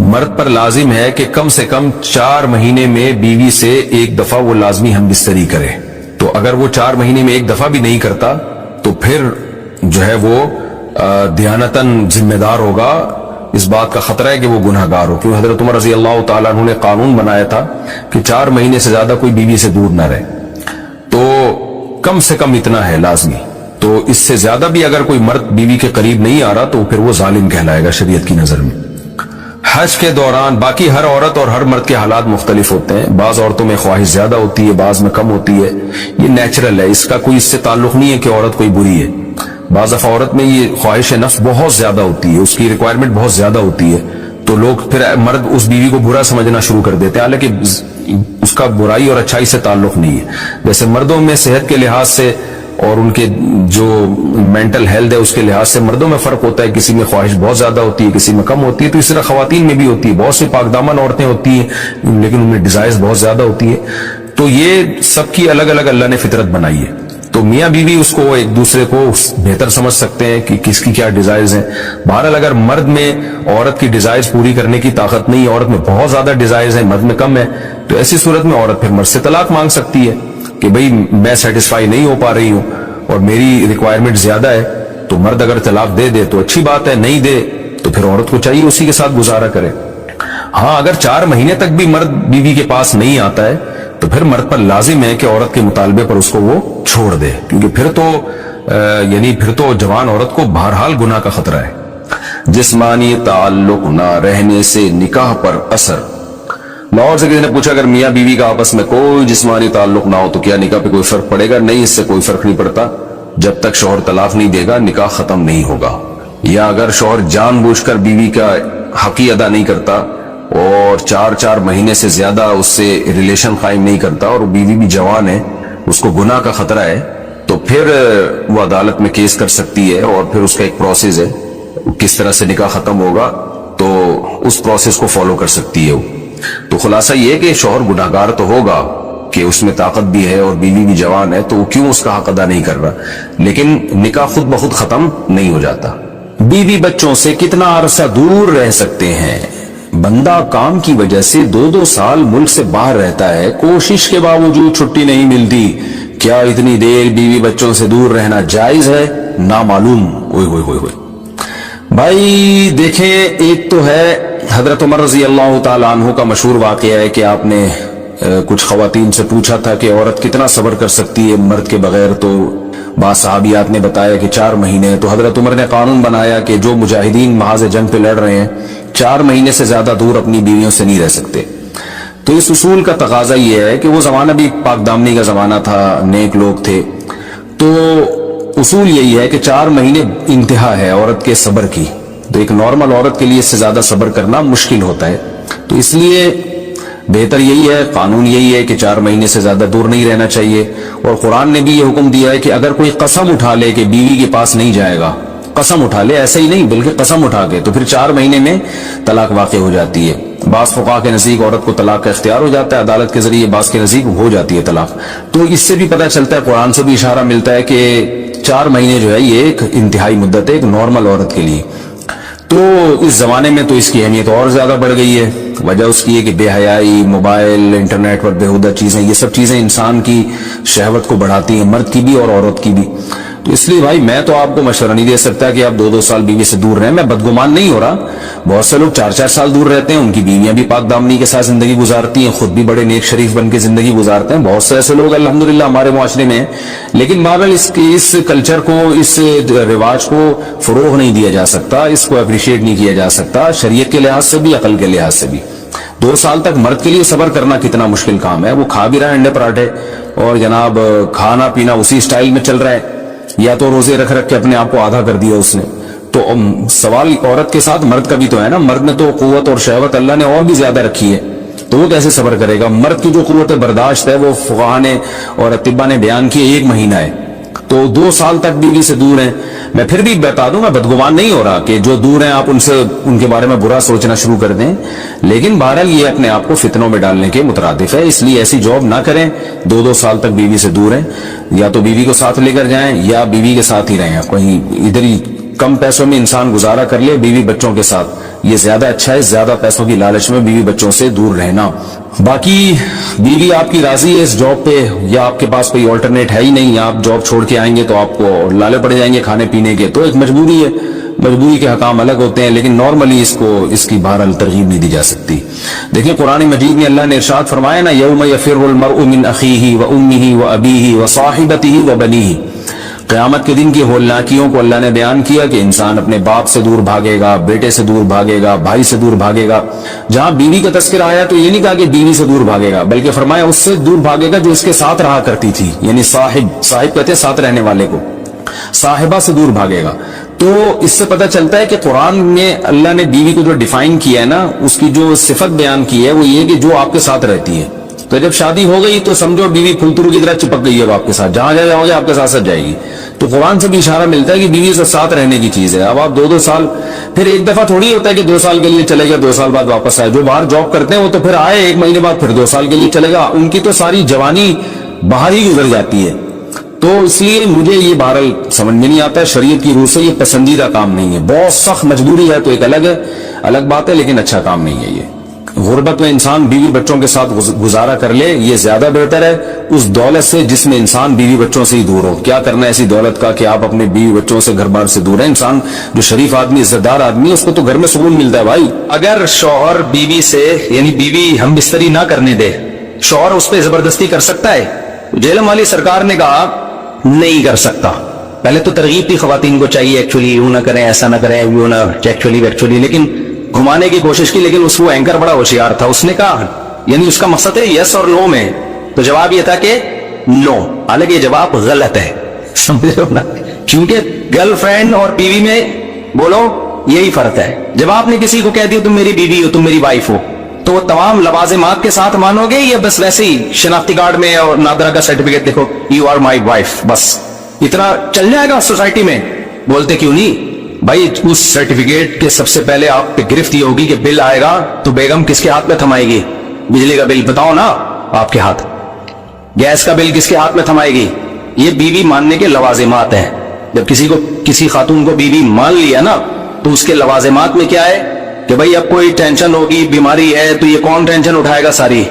مرد پر لازم ہے کہ کم سے کم 4 مہینے میں بیوی سے ایک دفعہ وہ لازمی ہم بستری کرے. تو اگر وہ 4 مہینے میں ایک دفعہ بھی نہیں کرتا تو پھر جو ہے وہ دیانتاً ذمہ دار ہوگا. اس بات کا خطرہ ہے کہ وہ گناہ گار ہو، کیونکہ حضرت عمر رضی اللہ تعالیٰ عنہ نے قانون بنایا تھا کہ 4 مہینے سے زیادہ کوئی بیوی سے دور نہ رہے. تو کم سے کم اتنا ہے لازمی. تو اس سے زیادہ بھی اگر کوئی مرد بیوی کے قریب نہیں آ رہا تو پھر وہ ظالم کہلائے گا شریعت کی نظر میں. حج کے دوران باقی ہر عورت اور ہر مرد کے حالات مختلف ہوتے ہیں. بعض عورتوں میں خواہش زیادہ ہوتی ہے، بعض میں کم ہوتی ہے. یہ نیچرل ہے، اس کا کوئی اس سے تعلق نہیں ہے کہ عورت کوئی بری ہے. بعض دفعہ عورت میں یہ خواہش نفس بہت زیادہ ہوتی ہے، اس کی ریکوائرمنٹ بہت زیادہ ہوتی ہے، تو لوگ پھر مرد اس بیوی کو برا سمجھنا شروع کر دیتے ہیں، حالانکہ اس کا برائی اور اچھائی سے تعلق نہیں ہے. جیسے مردوں میں صحت کے لحاظ سے اور ان کے جو مینٹل ہیلتھ ہے اس کے لحاظ سے مردوں میں فرق ہوتا ہے. کسی میں خواہش بہت زیادہ ہوتی ہے، کسی میں کم ہوتی ہے. تو اس طرح خواتین میں بھی ہوتی ہے. بہت سی پاک دامن عورتیں ہوتی ہیں لیکن ان میں ڈیزائرز بہت زیادہ ہوتی ہے. تو یہ سب کی الگ الگ اللہ نے فطرت بنائی ہے. تو میاں بیوی اس کو ایک دوسرے کو بہتر سمجھ سکتے ہیں کہ کس کی کیا ڈیزائرز ہیں. بہرحال اگر مرد میں عورت کی ڈیزائرز پوری کرنے کی طاقت نہیں ہے، عورت میں بہت زیادہ ڈیزائرز ہیں، مرد میں کم ہے، تو ایسی صورت میں عورت پھر مرد سے طلاق مانگ سکتی ہے کہ بھئی میں سیٹسفائی نہیں ہو پا رہی ہوں اور میری ریکوائرمنٹ زیادہ ہے. تو مرد اگر طلاق دے دے تو اچھی بات ہے، نہیں دے تو پھر عورت کو چاہیے اسی کے ساتھ گزارا کرے. ہاں اگر 4 مہینے تک بھی مرد بیوی کے پاس نہیں آتا ہے تو پھر مرد پر لازم ہے کہ عورت کے مطالبے پر اس کو وہ چھوڑ دے، کیونکہ پھر تو جوان عورت کو بہرحال گناہ کا خطرہ ہے. جسمانی تعلق نہ رہنے سے نکاح پر اثر. لاہور سے کسی نے پوچھا اگر میاں بیوی کا آپس میں کوئی جسمانی تعلق نہ ہو تو کیا نکاح پہ کوئی فرق پڑے گا؟ نہیں، اس سے کوئی فرق نہیں پڑتا. جب تک شوہر طلاق نہیں دے گا نکاح ختم نہیں ہوگا. یا اگر شوہر جان بوجھ کر بیوی کا حق ہی ادا نہیں کرتا اور 4 مہینے سے زیادہ اس سے ریلیشن قائم نہیں کرتا اور بیوی بھی جوان ہے، اس کو گناہ کا خطرہ ہے، تو پھر وہ عدالت میں کیس کر سکتی ہے اور پھر اس کا ایک پروسیس ہے کس طرح سے نکاح ختم ہوگا، تو اس پروسیس کو فالو کر سکتی ہے. تو خلاصہ یہ ہے کہ شوہر گناہگار تو ہوگا کہ اس میں طاقت بھی ہے اور بیوی بھی جوان ہے، تو وہ کیوں اس کا حق ادا نہیں کر رہا، لیکن نکاح خود بخود ختم نہیں ہو جاتا. بیوی بچوں سے کتنا عرصہ دور رہ سکتے ہیں؟ بندہ کام کی وجہ سے 2 سال ملک سے باہر رہتا ہے، کوشش کے باوجود چھٹی نہیں ملتی. کیا اتنی دیر بیوی بچوں سے دور رہنا جائز ہے؟ نامعلوم. ہوئے بھائی دیکھیں، ایک تو ہے حضرت عمر رضی اللہ تعالی عنہ کا مشہور واقعہ ہے کہ آپ نے کچھ خواتین سے پوچھا تھا کہ عورت کتنا صبر کر سکتی ہے مرد کے بغیر، تو بعض صحابیات نے بتایا کہ 4 مہینے. تو حضرت عمر نے قانون بنایا کہ جو مجاہدین محاذ جنگ پہ لڑ رہے ہیں 4 مہینے سے زیادہ دور اپنی بیویوں سے نہیں رہ سکتے. تو اس اصول کا تقاضا یہ ہے کہ وہ زمانہ بھی پاک دامنی کا زمانہ تھا، نیک لوگ تھے، تو اصول یہی ہے کہ 4 مہینے انتہا ہے عورت کے صبر کی. تو ایک نارمل عورت کے لیے اس سے زیادہ صبر کرنا مشکل ہوتا ہے، تو اس لیے بہتر یہی ہے، قانون یہی ہے کہ 4 مہینے سے زیادہ دور نہیں رہنا چاہیے. اور قرآن نے بھی یہ حکم دیا ہے کہ اگر کوئی قسم اٹھا لے کہ بیوی کے پاس نہیں جائے گا، قسم اٹھا لے، ایسا ہی نہیں بلکہ قسم اٹھا کے، تو پھر 4 مہینے میں طلاق واقع ہو جاتی ہے. بعض فقہا کے نزدیک عورت کو طلاق کا اختیار ہو جاتا ہے عدالت کے ذریعے، بعض کے نزدیک ہو جاتی ہے طلاق. تو اس سے بھی پتہ چلتا ہے، قرآن سے بھی اشارہ ملتا ہے کہ 4 مہینے جو ہے یہ ایک انتہائی مدت ہے ایک نارمل عورت کے لیے. تو اس زمانے میں تو اس کی اہمیت اور زیادہ بڑھ گئی ہے. وجہ اس کی ہے کہ بے حیائی، موبائل، انٹرنیٹ پر بےہودہ چیزیں، یہ سب چیزیں انسان کی شہوت کو بڑھاتی ہیں، مرد کی بھی اور عورت کی بھی. تو اس لیے بھائی میں تو آپ کو مشورہ نہیں دے سکتا کہ آپ 2 سال بیوی سے دور رہیں. میں بدگمان نہیں ہو رہا، بہت سے لوگ 4 سال دور رہتے ہیں، ان کی بیویاں بھی پاک دامنی کے ساتھ زندگی گزارتی ہیں، خود بھی بڑے نیک شریف بن کے زندگی گزارتے ہیں. بہت سے ایسے لوگ الحمدللہ ہمارے معاشرے میں ہیں. لیکن بہرحال اس کلچر کو، اس رواج کو فروغ نہیں دیا جا سکتا، اس کو اپریشیٹ نہیں کیا جا سکتا شریعت کے لحاظ سے بھی، عقل کے لحاظ سے بھی. 2 سال تک مرد کے لیے صبر کرنا کتنا مشکل کام ہے. وہ کھا بھی رہا ہے انڈے پراٹھے اور جناب کھانا پینا اسی سٹائل میں چل رہا ہے، یا تو روزے رکھ کے اپنے آپ کو آدھا کر دیا اس نے. تو سوال عورت کے ساتھ مرد کا بھی تو ہے نا. مرد نے تو قوت اور شہوت اللہ نے اور بھی زیادہ رکھی ہے، تو وہ کیسے صبر کرے گا؟ مرد کی جو قوت برداشت ہے وہ فقہا نے اور اطباء نے بیان کی 1 مہینہ ہے. تو 2 سال تک بیوی سے دور ہیں. میں پھر بھی بتا دوں، میں بدگمان نہیں ہو رہا کہ جو دور ہیں آپ ان کے بارے میں برا سوچنا شروع کر دیں، لیکن بہرحال یہ اپنے آپ کو فتنوں میں ڈالنے کے مترادف ہے. اس لیے ایسی جاب نہ کریں. 2 سال تک بیوی سے دور ہیں، یا تو بیوی کو ساتھ لے کر جائیں یا بیوی کے ساتھ ہی رہیں، آپ کہیں ادھر ہی کم پیسوں میں انسان گزارا کر لے بیوی بچوں کے ساتھ، یہ زیادہ اچھا ہے، زیادہ پیسوں کی لالچ میں بیوی بچوں سے دور رہنا۔ باقی بیوی آپ کی راضی ہے اس جاب پہ، یا آپ کے پاس کوئی آلٹرنیٹ ہے ہی نہیں، آپ جاب چھوڑ کے آئیں گے تو آپ کو لالے پڑ جائیں گے کھانے پینے کے، تو ایک مجبوری ہے، مجبوری کے حکام الگ ہوتے ہیں، لیکن نارملی اس کی بہرحال ترغیب نہیں دی جا سکتی۔ دیکھیں قرآن مجید میں اللہ نے ارشاد فرمایا نا، یوم یفر المرء من اخیہ وامہ وابیہ وصاحبتہ وبنیہ، قیامت کے دن کی ہولناکیوں کو اللہ نے بیان کیا کہ انسان اپنے باپ سے دور بھاگے گا، بیٹے سے دور بھاگے گا، بھائی سے دور بھاگے گا۔ جہاں بیوی کا تذکرہ آیا تو یہ نہیں کہا کہ بیوی سے دور بھاگے گا، بلکہ فرمایا اس سے دور بھاگے گا جو اس کے ساتھ رہا کرتی تھی، یعنی صاحب کہتے ہیں ساتھ رہنے والے کو، صاحبہ سے دور بھاگے گا۔ تو اس سے پتہ چلتا ہے کہ قرآن میں اللہ نے بیوی کو جو ڈیفائن کیا ہے نا، اس کی جو صفت بیان کی ہے وہ یہ کہ جو آپ کے ساتھ رہتی ہے۔ تو جب شادی ہو گئی تو سمجھو بیوی پھلترو کی طرح چپک گئی ہے آپ کے ساتھ، جہاں جاؤ گے آپ کے ساتھ جائے گی۔ تو قرآن سے بھی اشارہ ملتا ہے کہ بیوی سے ساتھ رہنے کی چیز ہے۔ اب آپ 2 سال، پھر ایک دفعہ تھوڑی ہوتا ہے کہ 2 سال کے لیے چلے گا 2 سال بعد واپس آئے، جو باہر جاب کرتے ہیں وہ تو پھر آئے 1 مہینے بعد پھر 2 سال کے لیے چلے گا، ان کی تو ساری جوانی باہر ہی گزر جاتی ہے۔ تو اس لیے مجھے یہ بہرحال سمجھ میں نہیں آتا ہے، شریعت کی روح سے یہ پسندیدہ کام نہیں ہے، بہت سخت مجبوری ہے تو ایک الگ بات ہے، لیکن اچھا کام نہیں ہے یہ۔ غربت میں انسان بیوی بچوں کے ساتھ گزارا کر لے، یہ زیادہ بہتر ہے اس دولت سے جس میں انسان بیوی بچوں سے ہی دور ہو۔ کیا کرنا ہے ایسی دولت کا کہ آپ اپنے بیوی بچوں سے گھر بار سے دور ہیں؟ انسان جو شریف آدمی، عزت دار آدمی، اس کو تو گھر میں سکون ملتا ہے بھائی۔ اگر شوہر بیوی سے، یعنی بیوی ہم بستری نہ کرنے دے، شوہر اس پہ زبردستی کر سکتا ہے؟ جیلم والی سرکار نے کہا نہیں کر سکتا۔ پہلے تو ترغیب تھی خواتین کو چاہیے ایکچولی یوں نہ کریں، ایسا نہ کریں، یوں نہ ایکچولی، لیکن گھمانے کی کوشش کی، لیکن اس کو اینکر بڑا ہوشیار تھا، اس نے کہا، یعنی اس کا مقصد ہے یس اور نو میں، تو جواب یہ تھا کہ نو، حالانکہ یہ جواب غلط ہے، سمجھ رہے ہو نا؟ کیونکہ گرل فرینڈ اور بیوی میں بولو یہی فرق ہے۔ جب آپ نے کسی کو کہہ دیا تم میری بیوی ہو، تم میری وائف ہو، تو وہ تمام لوازمات کے ساتھ مانو گے یا بس ویسے ہی شناختی کارڈ میں اور نادرا کا سرٹیفکیٹ دیکھو یو آر مائی وائف، بس اتنا چل جائے گا سوسائٹی میں؟ بولتے کیوں نہیں بھائی؟ اس سرٹیفکیٹ کے سب سے پہلے آپ پہ گرفت یہ ہوگی کہ بل آئے گا تو بیگم کس کے ہاتھ میں تھمائے گی؟ بجلی کا بل بتاؤ نا آپ کے ہاتھ، گیس کا بل کس کے ہاتھ میں تھمائے گی؟ یہ بیوی ماننے کے لوازمات ہیں۔ جب کسی خاتون کو بیوی مان لیا نا تو اس کے لوازمات میں کیا ہے کہ بھائی اب کوئی ٹینشن ہوگی، بیماری ہے تو یہ کون ٹینشن اٹھائے گا ساری؟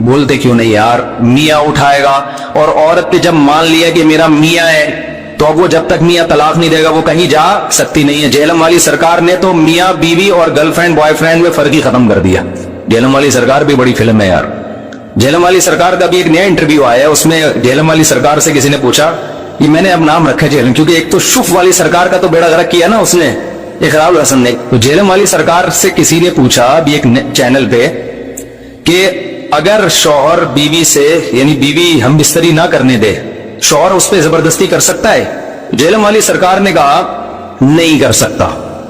بولتے کیوں نہیں یار؟ میاں اٹھائے گا۔ اور عورت نے جب مان لیا کہ میرا میاں ہے تو اب وہ جب تک میاں طلاق نہیں دے گا وہ کہیں جا سکتی نہیں ہے۔ جیلم والی سرکار نے تو میاں بیوی اور گرل فرینڈ بوائے فرینڈ میں فرق ہی ختم کر دیا۔ جیلم والی سرکار بھی بڑی فلم ہے یار۔ جیلم والی سرکار کا بھی ایک نیا انٹرویو آیا ہے، اس میں جیلم والی سرکار سے کسی نے پوچھا، یہ میں نے اب نام رکھا جیلم کیونکہ ایک تو شف والی سرکار کا تو بیڑا غرق کیا نا اس نے، اقرار الحسن نے، تو جیلم والی سرکار سے کسی نے پوچھا اب ایک چینل پہ کہ اگر شوہر بیوی سے، یعنی بیوی ہم بستری نہ کرنے دے، شوہر اس پہ زبردستی کر سکتا ہے؟ جیلم والی سرکار نے کہا نہیں کر سکتا۔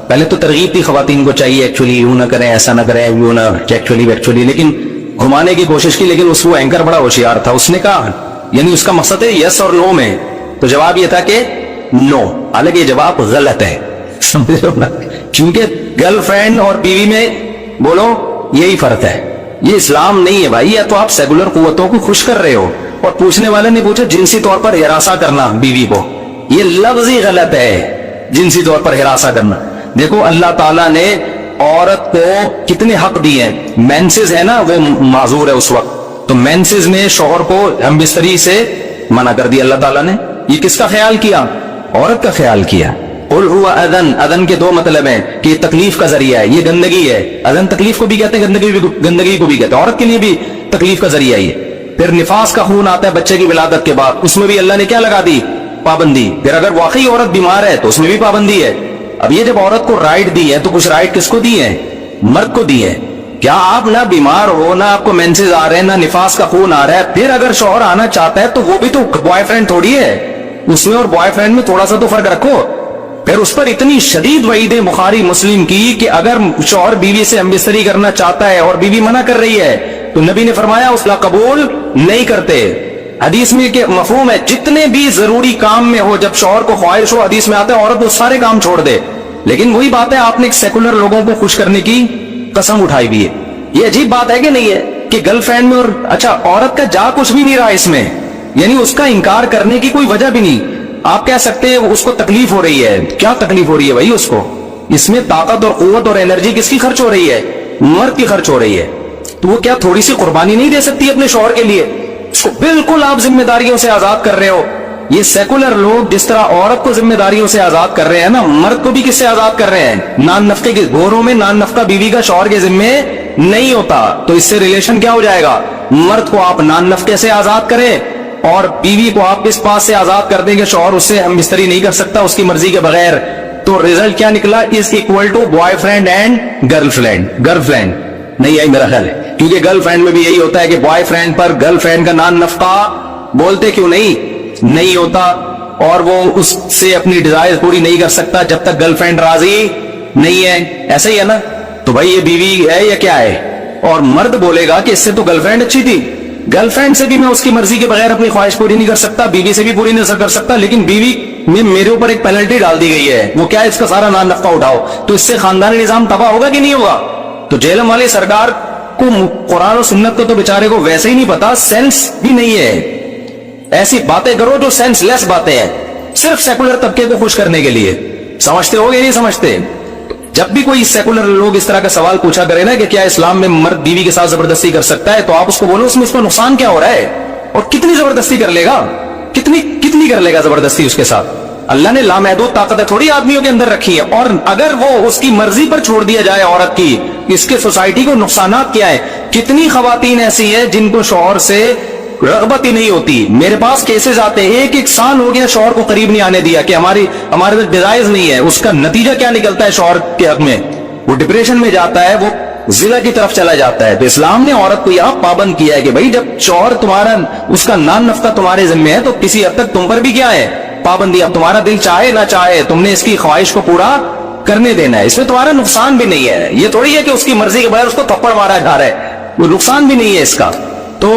پہلے تو ترغیب تھی خواتین کو چاہیے ایکچولی یوں نہ کریں، ایسا نہ کریں، یوں نہ ایکچولی، لیکن گھمانے کی کوشش کی، لیکن اس کو اینکر بڑا ہوشیار تھا، اس نے کہا، یعنی اس کا مقصد ہے یس اور نو میں، تو جواب یہ تھا کہ نو، حالانکہ یہ جواب غلط ہے، سمجھ رہے ہو نا؟ کیونکہ گرل فرینڈ اور بیوی میں بولو یہی فرق ہے۔ یہ اسلام نہیں ہے بھائی، یا تو آپ سیکولر قوتوں کو خوش کر رہے ہو۔ اور پوچھنے والے نے پوچھا جنسی طور پر ہراساں کرنا بیوی کو، یہ لفظ ہی غلط ہے، جنسی طور پر ہراساں کرنا۔ دیکھو اللہ تعالیٰ نے عورت کو کتنے حق دیے ہیں، مینسز ہے نا وہ معذور ہے اس وقت، تو مینسز میں شوہر کو ہم بستری سے منع کر دیا اللہ تعالیٰ نے۔ یہ کس کا خیال کیا؟ عورت کا خیال کیا۔ قل هو اذن، اذن کے 2 مطلب ہیں کہ یہ تکلیف کا ذریعہ ہے، یہ گندگی ہے۔ اذن تکلیف کو بھی کہتے ہیں، گندگی کو بھی کہتے ہیں، عورت کے لیے بھی تکلیف کا ذریعہ ہے۔ پھر نفاس کا خون آتا ہے بچے کی ولادت کے بعد، اس میں بھی اللہ نے کیا لگا دی؟ پابندی۔ پھر اگر واقعی عورت بیمار ہے تو اس میں بھی پابندی ہے۔ اب یہ جب عورت کو رائٹ دی ہے تو کچھ رائٹ کس کو دی ہے؟ مرد کو دی ہے۔ کیا آپ نہ بیمار ہو، نہ آپ کو مینسز آ رہے ہیں، نہ نفاس کا خون آ رہا ہے، پھر اگر شوہر آنا چاہتا ہے تو وہ بھی تو بوائے فرینڈ تھوڑی ہے، اس میں اور بوائے فرینڈ میں تھوڑا سا تو فرق رکھو۔ پھر اس پر اتنی شدید وعیدیں بخاری مسلم کی کہ اگر شوہر بیوی سے ہم بستری کرنا چاہتا ہے اور بیوی منع کر رہی ہے تو نبی نے فرمایا اس کا قبول نہیں کرتے۔ حدیث میں کہ مفہوم ہے جتنے بھی ضروری کام میں ہو، جب شوہر کو خواہش ہو، حدیث میں آتا ہے عورت وہ سارے کام چھوڑ دے۔ لیکن وہی بات ہے، آپ نے ایک سیکولر لوگوں کو خوش کرنے کی قسم اٹھائی بھی ہے۔ یہ عجیب بات ہے کہ نہیں ہے کہ گرل فرینڈ میں، اور اچھا عورت کا جا کچھ بھی نہیں رہا اس میں، یعنی اس کا انکار کرنے کی کوئی وجہ بھی نہیں۔ آپ کہہ سکتے ہیں اس کو تکلیف ہو رہی ہے. کیا تکلیف ہو رہی ہے بھائی اس کو؟ اس میں طاقت اور قوت اور انرجی کس کی خرچ ہو رہی ہے؟ مرد کی خرچ ہو رہی ہے. تو وہ کیا تھوڑی سی قربانی نہیں دے سکتی اپنے شوہر کے لیے؟ اس کو بالکل آپ ذمہ داریوں سے آزاد کر رہے ہو. یہ سیکولر لوگ جس طرح عورت کو ذمہ داریوں سے آزاد کر رہے ہیں نا، مرد کو بھی کس سے آزاد کر رہے ہیں؟ نان نفقے کے گوروں میں نان نفقہ بیوی کا شوہر کے ذمہ نہیں ہوتا. تو اس سے ریلیشن کیا ہو جائے گا؟ مرد کو آپ نان نفقے سے آزاد کریں اور بیوی کو آپ اس بات سے آزاد کر دیں کہ شوہر اس سے ہم بستری نہیں کر سکتا اس کی مرضی کے بغیر. تو ریزلٹ کیا نکلا؟ Is equal to boyfriend and girlfriend. Girlfriend نہیں آئی میرا خیال ہے، کیونکہ گرل فرینڈ میں بھی یہی ہوتا ہے کہ بوائے فرینڈ پر گرل فرینڈ کا نان نفقہ بولتے کیوں نہیں ہوتا، اور وہ اس سے اپنی ڈیزائر پوری نہیں کر سکتا جب تک گرل فرینڈ راضی نہیں ہے. ایسا ہی ہے نا؟ تو بھائی یہ بیوی ہے یا کیا ہے؟ اور مرد بولے گا کہ اس سے تو گرل فرینڈ اچھی تھی، گرل فرینڈ سے بھی میں اس کی مرضی کے بغیر اپنی خواہش پوری نہیں کر سکتا، بیوی سے بھی پوری نہیں کر سکتا، لیکن بیوی میں میرے اوپر ایک پینلٹی ڈال دی گئی ہے، وہ کیا ہے؟ اس کا سارا نان نفقہ اٹھاؤ. تو اس سے خاندانی نظام تباہ ہوگا کہ نہیں ہوگا؟ تو جہلم والی سرکار کو قرآن و سنت کو تو بیچارے کو ویسے ہی نہیں پتا، سینس بھی نہیں ہے. ایسی باتیں کرو جو سینس لیس باتیں ہیں، صرف سیکولر طبقے کو خوش کرنے کے لیے. سمجھتے ہو گے نہیں سمجھتے؟ جب بھی کوئی سیکولر لوگ اس طرح کا سوال پوچھا کرے نا کہ کیا اسلام میں مرد بیوی کے ساتھ زبردستی کر سکتا ہے، تو آپ اس کو بولو اس میں نقصان کیا ہو رہا ہے اور کتنی زبردستی کر لے گا، کتنی کر لے گا زبردستی اس کے ساتھ. اللہ نے لامحدود طاقتیں تھوڑی آدمیوں کے اندر رکھی ہے، اور اگر وہ اس کی مرضی پر چھوڑ دیا جائے عورت کی، اس کے سوسائٹی کو نقصانات کیا ہے. کتنی خواتین ایسی ہیں جن کو شوہر سے رغبت ہی نہیں ہوتی. میرے پاس کیسز آتے ہیں، ایک سال ہو گیا شوہر کو قریب نہیں آنے دیا کہ ہمارے ڈیزائرز نہیں ہے. اس کا نتیجہ کیا نکلتا ہے شوہر کے حق میں؟ وہ ڈپریشن میں جاتا ہے، وہ ضلع کی طرف چلا جاتا ہے. تو اسلام نے عورت کو یہاں پابند کیا ہے کہ بھائی جب شوہر تمہارا اس کا نان نفقہ تمہارے ذمہ ہے تو کسی حد تک تم پر بھی کیا ہے؟ پابندی. اب تمہارا دل چاہے نہ چاہے تم نے اس کی خواہش کو پورا کرنے دینا ہے. اس میں تمہارا نقصان بھی نہیں ہے. یہ تھوڑی ہے کہ اس کی مرضی کے بغیر اس کو تھپڑ مارا جا رہا ہے، وہ نقصان بھی نہیں ہے اس کا. تو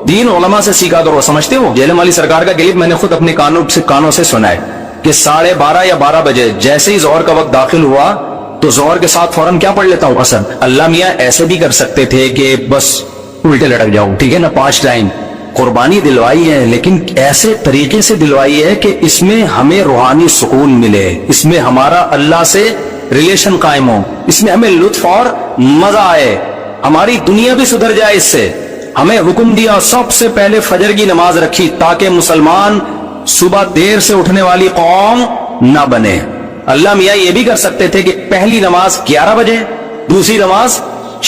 دین علماء سے سیکھا کرو. سمجھتے ہو جہلم والی سرکار کا کلپ میں نے خود اپنے کانوں سے سنا ہے کہ 12:30 یا 12 بجے جیسے ہی ظہر کا وقت داخل ہوا تو ظہر کے ساتھ فوراً کیا پڑھ لیتا ہوں؟ عصر. اللہ میاں ایسے بھی کر سکتے تھے کہ بس الٹے لٹک جاؤ، ٹھیک ہے نا، 5 ٹائم قربانی دلوائی ہے، لیکن ایسے طریقے سے دلوائی ہے کہ اس میں ہمیں روحانی سکون ملے، اس میں ہمارا اللہ سے ریلیشن قائم ہو، اس میں ہمیں لطف اور مزہ آئے، ہماری دنیا بھی سدھر جائے. اس سے ہمیں حکم دیا سب سے پہلے فجر کی نماز رکھی تاکہ مسلمان صبح دیر سے اٹھنے والی قوم نہ بنے. اللہ میاں یہ بھی کر سکتے تھے کہ پہلی نماز 11 بجے، دوسری نماز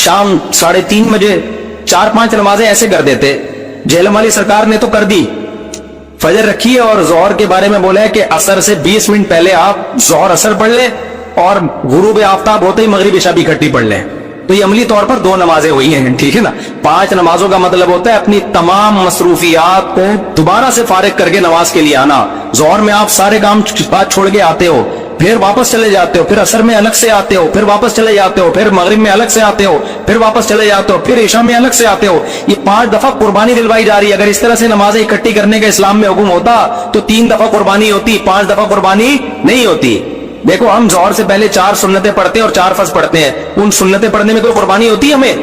شام 3:30 بجے، 4-5 نمازیں ایسے کر دیتے. جہلم والی سرکار نے تو کر دی، فجر رکھی ہے اور ظہر کے بارے میں بولا ہے کہ عصر سے 20 منٹ پہلے آپ ظہر عصر پڑھ لیں اور غروب آفتاب ہوتے ہی مغرب عشاء بھی اکٹھی پڑھ لیں. تو یہ عملی طور پر 2 نمازیں ہوئی ہیں، ٹھیک ہے نا. 5 نمازوں کا مطلب ہوتا ہے اپنی تمام مصروفیات کو دوبارہ سے فارغ کر کے نماز کے لیے آنا. ظہر میں آپ سارے کام چھوڑ کے آتے ہو، پھر واپس چلے جاتے ہو، پھر عصر میں الگ سے آتے ہو، پھر واپس چلے جاتے ہو، پھر مغرب میں الگ سے آتے ہو، پھر واپس چلے جاتے ہو، پھر عشاء میں الگ سے آتے ہو. یہ 5 دفعہ قربانی دلوائی جا رہی ہے. اگر اس طرح سے نمازیں اکٹھی کرنے کا اسلام میں حکم ہوتا تو 3 دفعہ قربانی ہوتی، 5 دفعہ قربانی نہیں ہوتی. دیکھو ہم ظہر سے پہلے 4 سنتیں پڑھتے ہیں اور 4 فرض پڑھتے ہیں. ان سنتیں پڑھنے میں کوئی قربانی ہوتی ہے ہمیں؟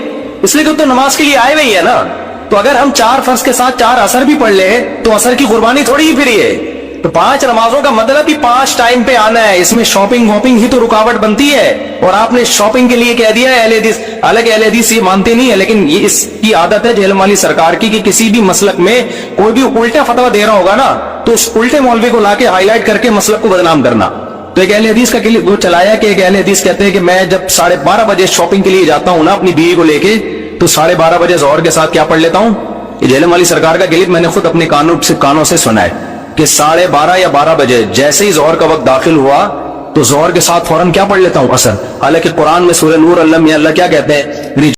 اس لیے کہ تو نماز کے لیے آئے ہوئی ہے نا. تو اگر ہم 4 فرض کے ساتھ 4 عصر بھی پڑھ لیں تو عصر کی قربانی تھوڑی ہی پھری ہے. تو 5 نمازوں کا مطلب ہی 5 ٹائم پہ آنا ہے. اس میں شاپنگ واپنگ ہی تو رکاوٹ بنتی ہے، اور آپ نے شاپنگ کے لیے کہہ دیا ہے. اہل حدیث حالانکہ اہل حدیث یہ مانتے نہیں ہے، لیکن یہ اس کی عادت ہے جہلم والی سرکار کی کہ کسی بھی مسلک میں کوئی بھی الٹا فتویٰ دے رہا ہوگا نا تو اس الٹے مولوی کو لا کے ہائی لائٹ کر کے مسلک کو بدنام کرنا. تو ایک اہل حدیث کا وہ چلایا کہ ایک اہل حدیث کہتے ہیں کہ میں جب 12:30 بجے شاپنگ کے لیے جاتا ہوں نا اپنی بیوی کو لے کے تو 12:30 بجے ظہر کے ساتھ کیا پڑھ لیتا ہوں. یہ جہلم والی سرکار کا کلپ میں نے خود اپنے کانوں سے سنا ہے کہ 12:30 یا 12 بجے جیسے ہی ظہر کا وقت داخل ہوا تو ظہر کے ساتھ فوراً کیا پڑھ لیتا ہوں؟ عصر. حالانکہ قرآن میں سورہ نور اللہ کیا کہتے ہیں؟